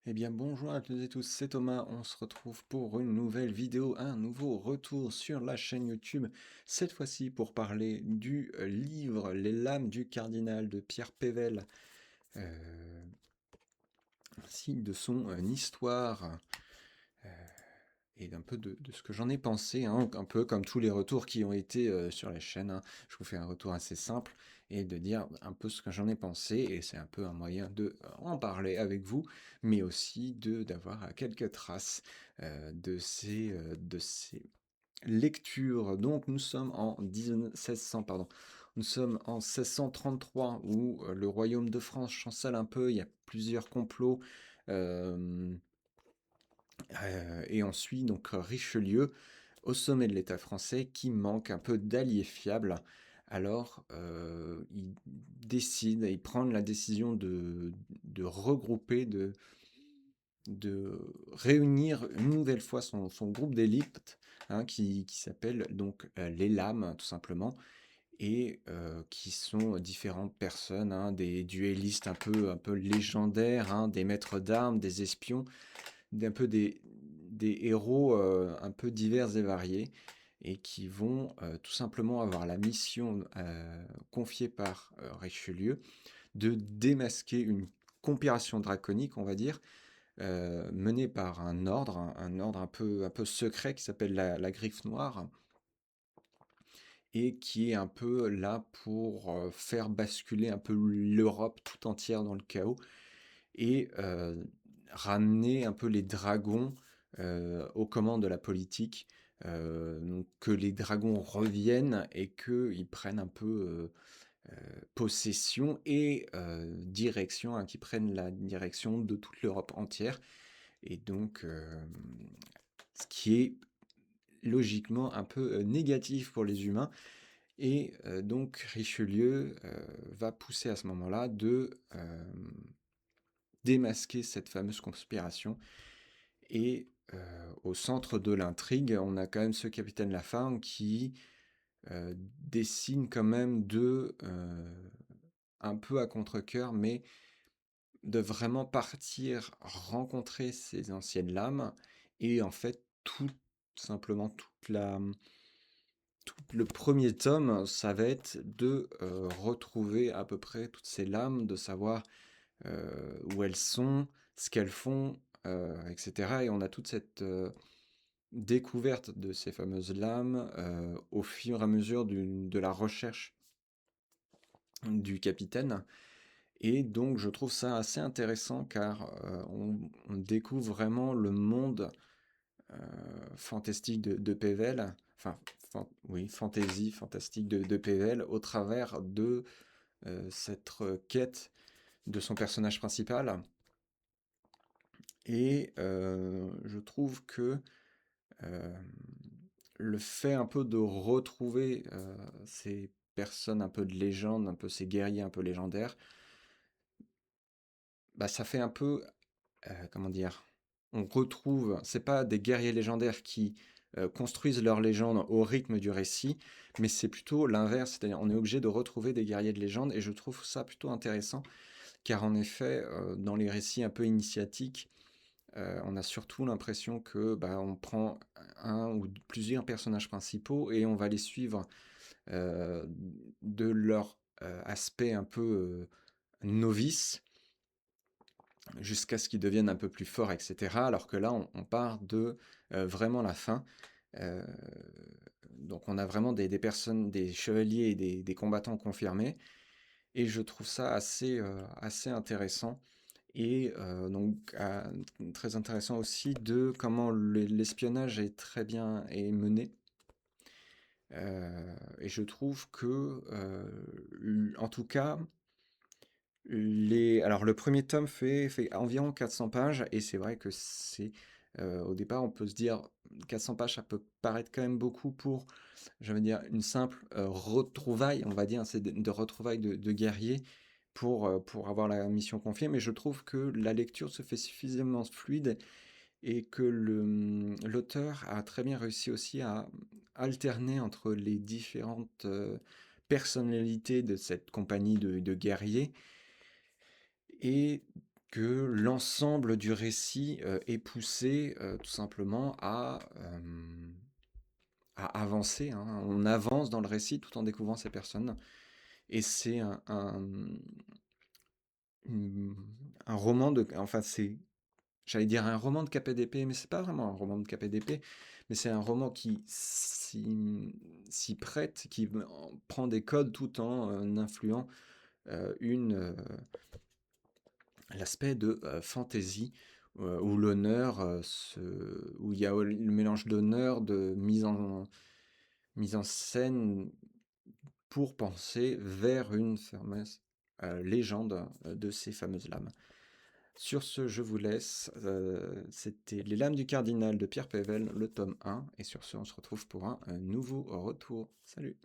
Eh bien bonjour à toutes et tous, c'est Thomas, on se retrouve pour une nouvelle vidéo, un nouveau retour sur la chaîne YouTube, cette fois-ci pour parler du livre Les Lames du Cardinal de Pierre Pével, euh, ainsi de son histoire et d'un peu de ce que j'en ai pensé, hein, un peu comme tous les retours qui ont été sur la chaîne, hein. Je vous fais un retour assez simple et de dire un peu ce que j'en ai pensé, et c'est un peu un moyen de en parler avec vous, mais aussi de d'avoir quelques traces de ces lectures. Donc nous sommes en 1600, pardon. Nous sommes en 1633 où le royaume de France chancelle un peu, il y a plusieurs complots. euh, et ensuite, donc Richelieu, au sommet de l'État français, qui manque un peu d'alliés fiables. Alors, il prend la décision de regrouper, de réunir une nouvelle fois son groupe d'élite, hein, qui s'appelle donc les Lames, tout simplement, et qui sont différentes personnes, hein, des duellistes un peu légendaires, hein, des maîtres d'armes, des espions, d'un peu des héros un peu divers et variés, et qui vont tout simplement avoir la mission confiée par Richelieu de démasquer une conspiration draconique, on va dire, menée par un ordre un peu secret qui s'appelle la Griffe Noire, et qui est un peu là pour faire basculer un peu l'Europe tout entière dans le chaos, et ramener un peu les dragons aux commandes de la politique, donc que les dragons reviennent et qu'ils prennent un peu possession et direction, hein, qu'ils prennent la direction de toute l'Europe entière. Et donc, ce qui est logiquement un peu négatif pour les humains. Et donc Richelieu va pousser à ce moment-là de démasquer cette fameuse conspiration. Et au centre de l'intrigue, on a quand même ce capitaine Lafargue qui dessine quand même un peu à contre-cœur, mais de vraiment partir rencontrer ses anciennes lames. Et en fait, tout simplement, tout le premier tome, ça va être de retrouver à peu près toutes ces lames, de savoir où elles sont, ce qu'elles font, etc. Et on a toute cette découverte de ces fameuses lames au fur et à mesure de la recherche du capitaine. Et donc je trouve ça assez intéressant car on découvre vraiment le monde fantastique de Pével, enfin oui, fantastique de Pével au travers de cette quête de son personnage principal. Et je trouve que euh, le fait un peu de retrouver ces personnes un peu de légende, un peu ces guerriers un peu légendaires, bah ça fait un peu, comment dire, on retrouve, c'est pas des guerriers légendaires qui construisent leur légende au rythme du récit, mais c'est plutôt l'inverse, c'est-à-dire on est obligé de retrouver des guerriers de légende, et je trouve ça plutôt intéressant, car en effet, dans les récits un peu initiatiques, on a surtout l'impression que bah, on prend un ou plusieurs personnages principaux et on va les suivre euh, de leur aspect un peu novice jusqu'à ce qu'ils deviennent un peu plus forts, etc. Alors que là, on part de vraiment la fin. Euh, donc on a vraiment des personnes, des chevaliers et des combattants confirmés. Et je trouve ça assez intéressant. Et donc très intéressant aussi de comment l'espionnage est très bien est mené. Et je trouve que, en tout cas, alors le premier tome fait environ 400 pages, et c'est vrai que au départ, on peut se dire 400 pages, ça peut paraître quand même beaucoup pour, je veux dire, une simple retrouvaille, on va dire, c'est de retrouvailles de guerriers pour avoir la mission confiée, mais je trouve que la lecture se fait suffisamment fluide, et que l'auteur a très bien réussi aussi à alterner entre les différentes personnalités de cette compagnie de guerriers, et que l'ensemble du récit est poussé tout simplement à avancer, hein. On avance dans le récit tout en découvrant ces personnes. Et c'est une- un roman de... Enfin, c'est... J'allais dire un roman de KPDP, mais c'est pas vraiment un roman de KPDP, mais c'est un roman qui s'y prête, prend des codes tout en influant une l'aspect de fantasy où l'honneur où il y a le mélange d'honneur, de mise en scène pour penser vers une fameuse légende de ces fameuses lames. Sur ce, je vous laisse. C'était Les Lames du Cardinal de Pierre Pével, le tome 1. Et sur ce, on se retrouve pour un nouveau retour. Salut!